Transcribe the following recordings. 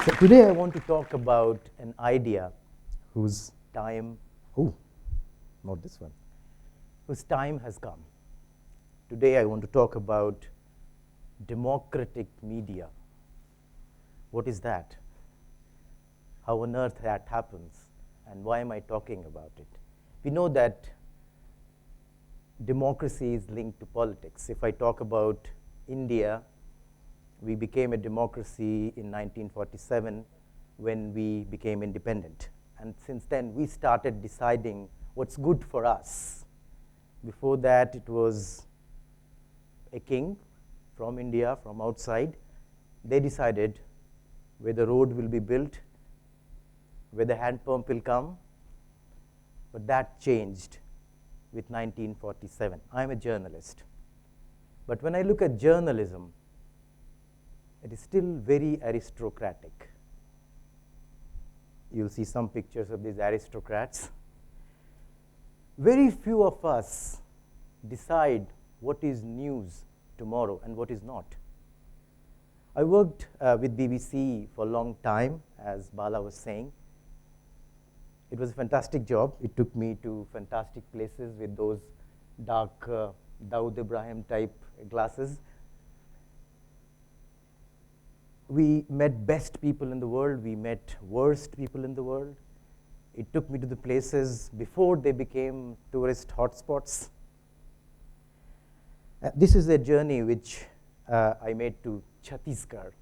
So today I want to talk about an idea whose time, not this one, whose time has come. Today I want to talk about democratic media. What is that? How on earth that happens? And why am I talking about it? We know that democracy is linked to politics. If I talk about India, we became a democracy in 1947 when we became independent. And since then, we started deciding what's good for us. Before that, it was a king from India, from outside. They decided where the road will be built, where the hand pump will come. But that changed with 1947. I'm a journalist. But when I look at journalism, it is still very aristocratic. You'll see some pictures of these aristocrats. Very few of us decide what is news tomorrow and what is not. I worked with BBC for a long time, as Bala was saying. It was a fantastic job. It took me to fantastic places with those dark Dawood Ibrahim type glasses. We met best people in the world. We met worst people in the world. It took me to the places before they became tourist hotspots. This is a journey which I made to Chhattisgarh.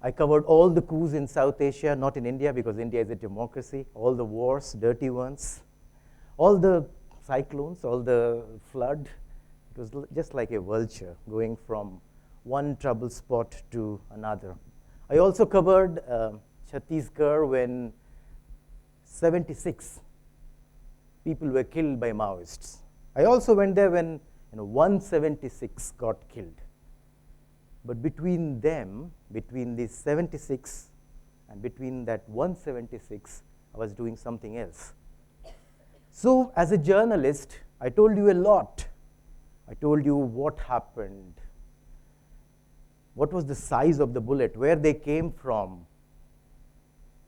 I covered all the coups in South Asia, not in India because India is a democracy, all the wars, dirty ones, all the cyclones, all the flood. It was just like a vulture going from one trouble spot to another. I also covered Chhattisgarh when 76 people were killed by Maoists. I also went there when 176 got killed. But between them, between these 76 and between that 176, I was doing something else. So as a journalist, I told you a lot. I told you what happened, what was the size of the bullet, where they came from.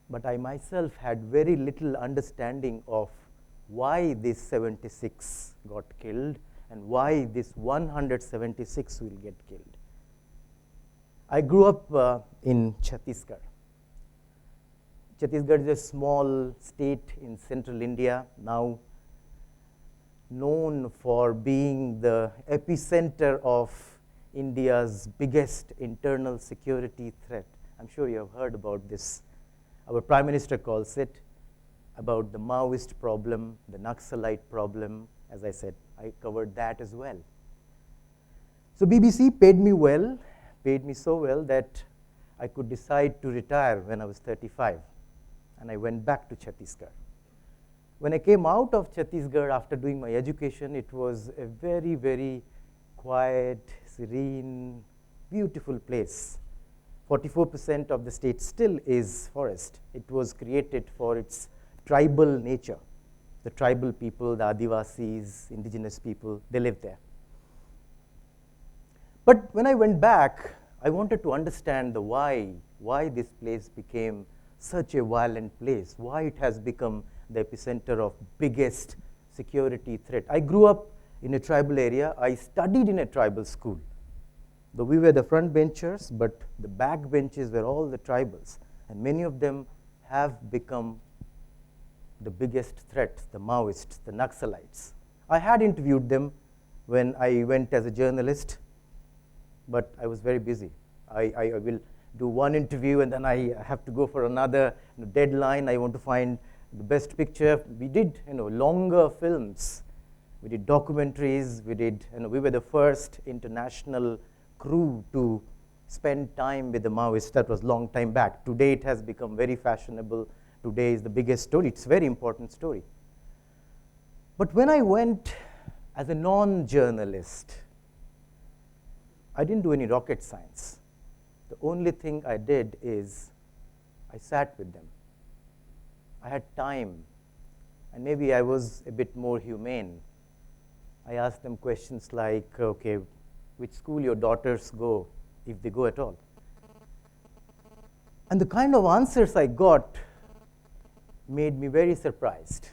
But I myself had very little understanding of why this 76 got killed and why this 176 will get killed. I grew up in Chhattisgarh. Chhattisgarh is a small state in central India, now known for being the epicenter of India's biggest internal security threat. I'm sure you have heard about this. Our Prime Minister calls it about the Maoist problem, the Naxalite problem. As I said, I covered that as well. So BBC paid me well, paid me so well that I could decide to retire when I was 35. And I went back to Chhattisgarh. When I came out of Chhattisgarh after doing my education, it was a very, very quiet, serene, beautiful place. 44% of the state still is forest. It was created for its tribal nature. The tribal people, the Adivasis, indigenous people, they live there. But when I went back, I wanted to understand the why this place became such a violent place, why it has become the epicenter of biggest security threat. I grew up in a tribal area. I studied in a tribal school. Though we were the front benchers, but the back benches were all the tribals. And many of them have become the biggest threat, the Maoists, the Naxalites. I had interviewed them when I went as a journalist, but I was very busy. I will do one interview and then I have to go for another deadline. I want to find the best picture. We did longer films. We did documentaries. We were the first international crew to spend time with the Maoists. That was a long time back. Today it has become very fashionable. Today is the biggest story. It's a very important story. But when I went as a non-journalist, I didn't do any rocket science. The only thing I did is I sat with them. I had time, and maybe I was a bit more humane. I asked them questions like, okay, which school your daughters go, if they go at all? And the kind of answers I got made me very surprised.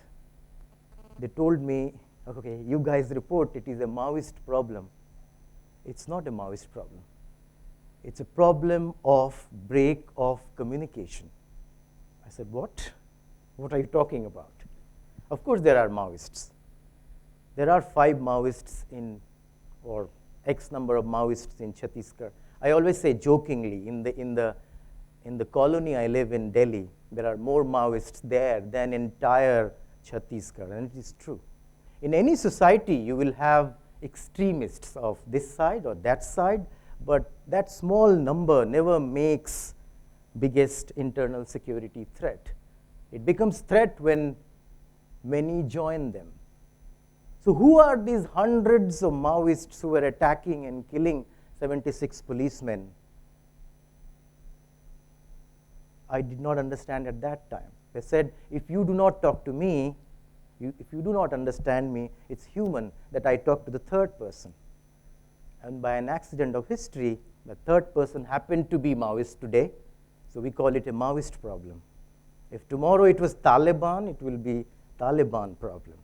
They told me, okay, you guys report it is a Maoist problem. It's not a Maoist problem. It's a problem of break of communication. I said, what? What are you talking about? Of course there are Maoists. There are 5 Maoists or X number of Maoists in Chhattisgarh. I always say jokingly, in the colony I live in, Delhi, there are more Maoists there than entire Chhattisgarh, and it is true. In any society, you will have extremists of this side or that side, but that small number never makes biggest internal security threat. It becomes threat when many join them. So who are these hundreds of Maoists who were attacking and killing 76 policemen? I did not understand at that time. They said, if you do not talk to me, if you do not understand me, it's human that I talk to the third person. And by an accident of history, the third person happened to be Maoist today, so we call it a Maoist problem. If tomorrow it was Taliban, it will be Taliban problem.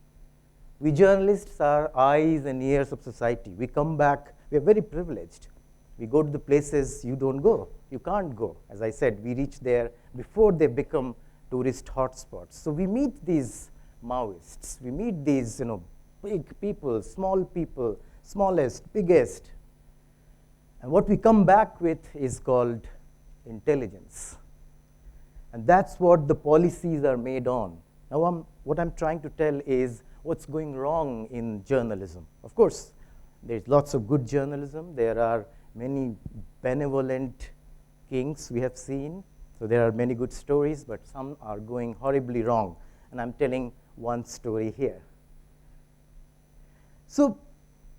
We journalists are eyes and ears of society. We come back, we are very privileged. We go to the places you don't go. You can't go. As I said, we reach there before they become tourist hotspots. So we meet these Maoists. We meet these, big people, smallest, biggest. And what we come back with is called intelligence. And that's what the policies are made on. Now, what I'm trying to tell is what's going wrong in journalism. Of course, there's lots of good journalism. There are many benevolent kings we have seen. So there are many good stories, but some are going horribly wrong. And I'm telling one story here. So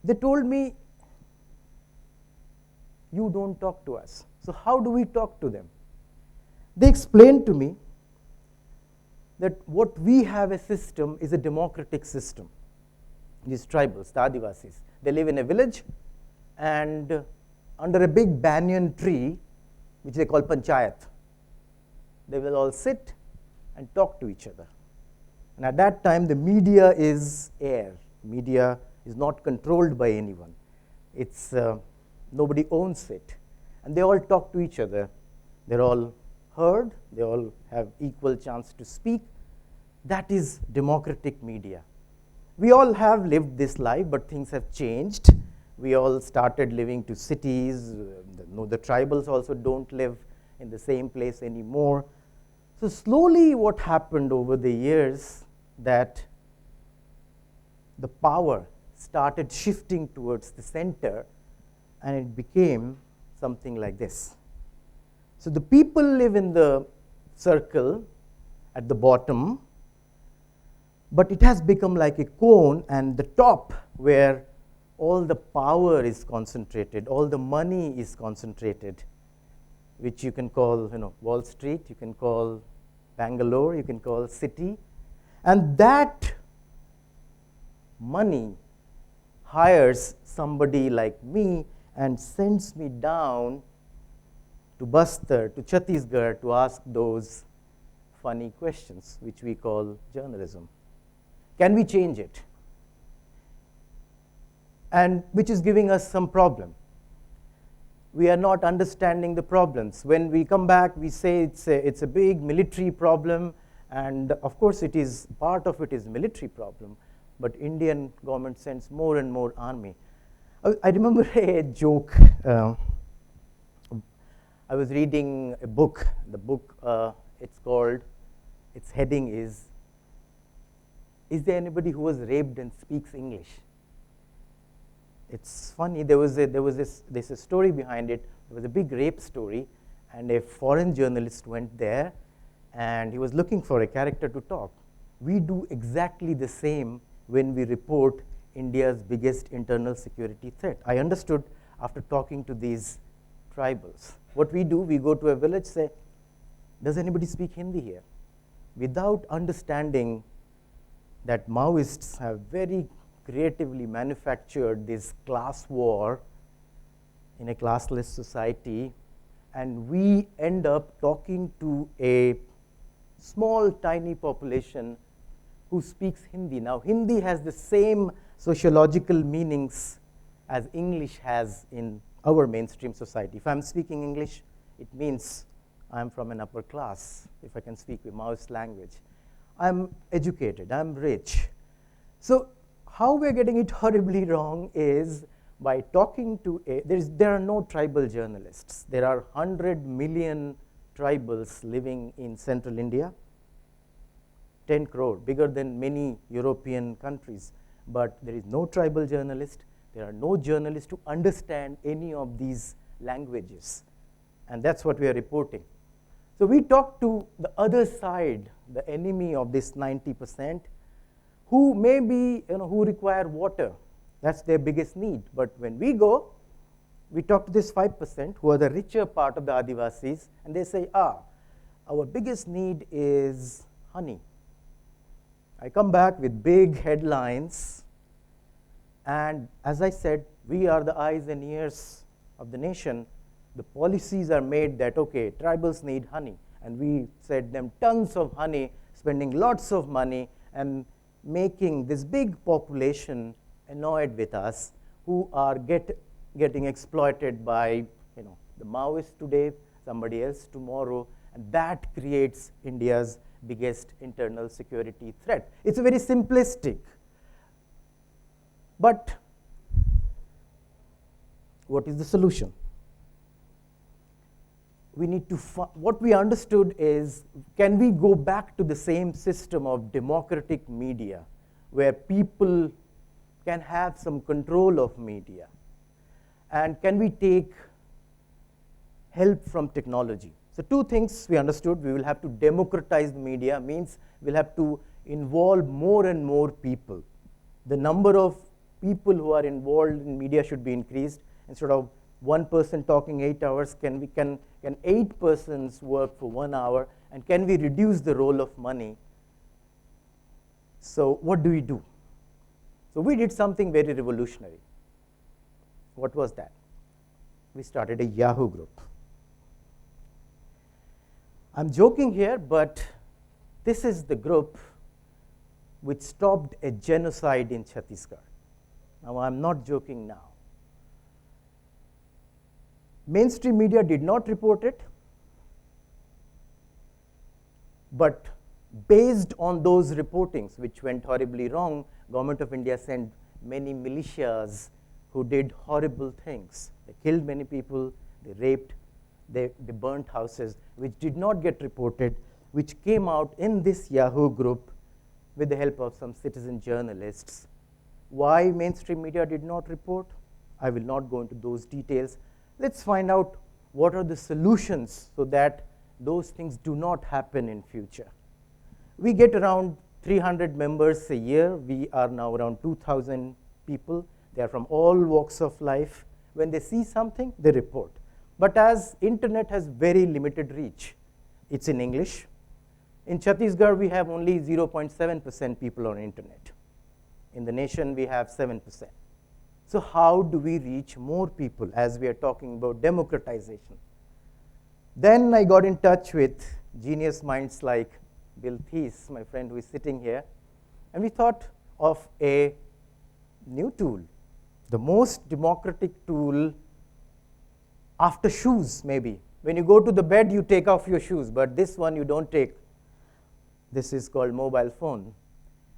they told me, you don't talk to us. So how do we talk to them? They explained to me that what we have a system is a democratic system. These tribals, the Adivasis, they live in a village, and under a big banyan tree, which they call panchayat, they will all sit and talk to each other. And at that time, the media is air. Media is not controlled by anyone. It's nobody owns it. And they all talk to each other. They're all heard. They all have equal chance to speak. That is democratic media. We all have lived this life, but things have changed. We all started living to cities. The tribals also don't live in the same place anymore. So slowly what happened over the years that the power started shifting towards the center, and it became something like this. So the people live in the circle at the bottom, but it has become like a cone, and the top where all the power is concentrated, all the money is concentrated, which you can call Wall Street, you can call Bangalore, you can call city. And that money hires somebody like me and sends me down to Bastar, to Chhattisgarh, to ask those funny questions, which we call journalism. Can we change it? And which is giving us some problem. We are not understanding the problems. When we come back, we say it's a big military problem, and of course it is, part of it is military problem, but Indian government sends more and more army. I remember a joke. I was reading a book. The book, its heading is there anybody who was raped and speaks English? It's funny, there's a story behind it. There was a big rape story, and a foreign journalist went there, and he was looking for a character to talk. We do exactly the same when we report India's biggest internal security threat. I understood after talking to these tribals. What we do, we go to a village, say, does anybody speak Hindi here? Without understanding that Maoists have very creatively manufactured this class war in a classless society, and we end up talking to a small, tiny population who speaks Hindi. Now, Hindi has the same sociological meanings as English has in our mainstream society. If I'm speaking English, it means I'm from an upper class, if I can speak a Maoist language. I'm educated, I'm rich. So how we're getting it horribly wrong is by talking to there are no tribal journalists. There are 100 million tribals living in central India, 10 crore, bigger than many European countries. But there is no tribal journalist. There are no journalists to understand any of these languages. And that's what we are reporting. So we talk to the other side, the enemy of this 90%, who maybe, who require water. That's their biggest need. But when we go, we talk to this 5% who are the richer part of the Adivasis, and they say, our biggest need is honey. I come back with big headlines, and as I said, we are the eyes and ears of the nation. The policies are made that, okay, tribals need honey, and we fed them tons of honey, spending lots of money, and making this big population annoyed with us, who are getting exploited by the Maoists today, somebody else tomorrow, and that creates India's biggest internal security threat. It's very simplistic. But what is the solution? We need to what we understood is, can we go back to the same system of democratic media where people can have some control of media? And can we take help from technology? So two things we understood. We will have to democratize the media, means we'll have to involve more and more people. The number of people who are involved in media should be increased. Instead of one person talking 8 hours, can 8 persons work for 1 hour? And can we reduce the role of money? So what do we do? So we did something very revolutionary. What was that? We started a Yahoo group. I'm joking here, but this is the group which stopped a genocide in Chhattisgarh. Now, I'm not joking now. Mainstream media did not report it, but based on those reportings, which went horribly wrong, Government of India sent many militias who did horrible things. They killed many people, they raped, they burnt houses, which did not get reported, which came out in this Yahoo group with the help of some citizen journalists. Why mainstream media did not report? I will not go into those details. Let's find out what are the solutions so that those things do not happen in future. We get around 300 members a year. We are now around 2,000 people. They are from all walks of life. When they see something, they report. But as internet has very limited reach, it's in English. In Chhattisgarh, we have only 0.7% people on internet. In the nation, we have 7%. So how do we reach more people as we are talking about democratization? Then I got in touch with genius minds like Bill Thies, my friend who is sitting here, and we thought of a new tool, the most democratic tool after shoes, maybe. When you go to the bed, you take off your shoes, but this one you don't take. This is called mobile phone.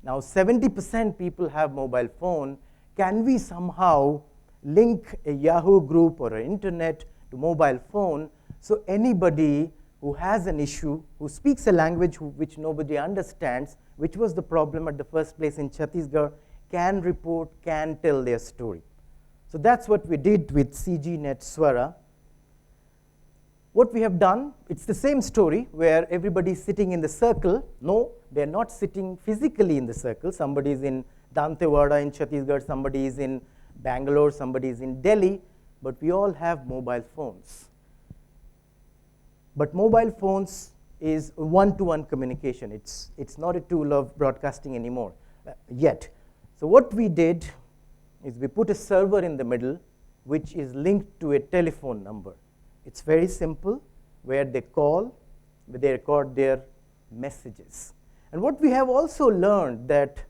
Now 70% people have mobile phone. Can we somehow link a Yahoo group or an internet to mobile phone so anybody who has an issue, who speaks a language which nobody understands, which was the problem at the first place in Chhattisgarh, can report, can tell their story? So that's what we did with CGNet Swara. What we have done, it's the same story where everybody is sitting in the circle. No, they're not sitting physically in the circle. Somebody is in Dantewada in Chhattisgarh, somebody is in Bangalore, somebody is in Delhi, but we all have mobile phones. But mobile phones is one-to-one communication. It's not a tool of broadcasting anymore yet. So what we did is we put a server in the middle which is linked to a telephone number. It's very simple, where they call, where they record their messages. And what we have also learned that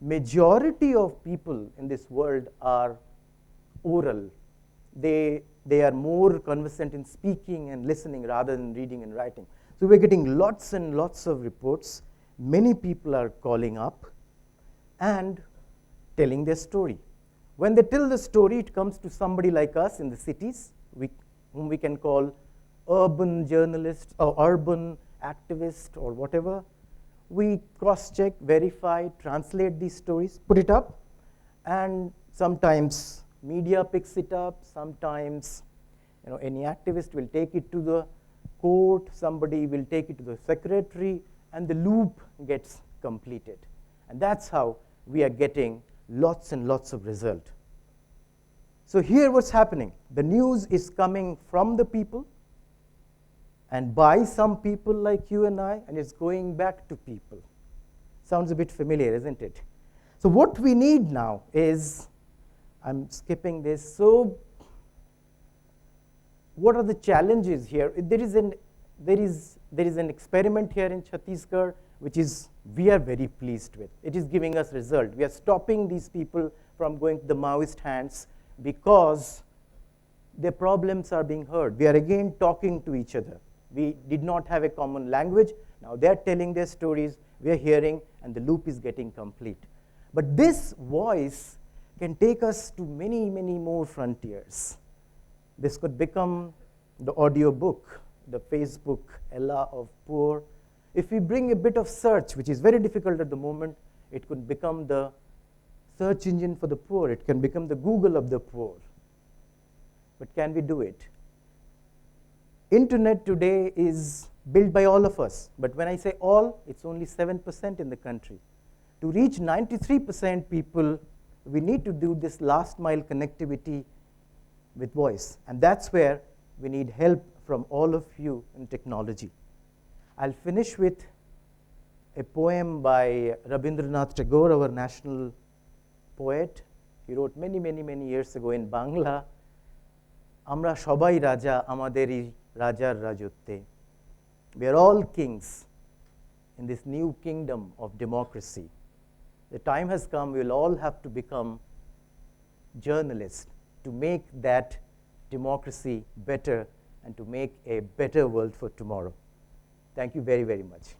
majority of people in this world are oral. They are more conversant in speaking and listening rather than reading and writing. So we're getting lots and lots of reports. Many people are calling up and telling their story. When they tell the story, it comes to somebody like us in the cities, whom we can call urban journalists or urban activists or whatever. We cross-check, verify, translate these stories, put it up, and sometimes media picks it up, sometimes any activist will take it to the court, somebody will take it to the secretary, and the loop gets completed. And that's how we are getting lots and lots of result. So here what's happening. The news is coming from the people and by some people like you and I, and it's going back to people. Sounds a bit familiar, isn't it? So what we need now is, I'm skipping this, so what are the challenges here? There is an experiment here in Chhattisgarh which we are very pleased with. It is giving us result. We are stopping these people from going to the Maoist hands because their problems are being heard. We are again talking to each other. We did not have a common language. Now they're telling their stories, we're hearing, and the loop is getting complete. But this voice can take us to many, many more frontiers. This could become the audio book, the Facebook Ella of poor. If we bring a bit of search, which is very difficult at the moment, it could become the search engine for the poor. It can become the Google of the poor. But can we do it? Internet today is built by all of us. But when I say all, it's only 7% in the country. To reach 93% people, we need to do this last mile connectivity with voice. And that's where we need help from all of you in technology. I'll finish with a poem by Rabindranath Tagore, our national poet. He wrote many, many, many years ago in Bangla. Amra shobai raja amaderi rajar rajotte. We are all kings in this new kingdom of democracy. The time has come, we will all have to become journalists to make that democracy better and to make a better world for tomorrow. Thank you very, very much.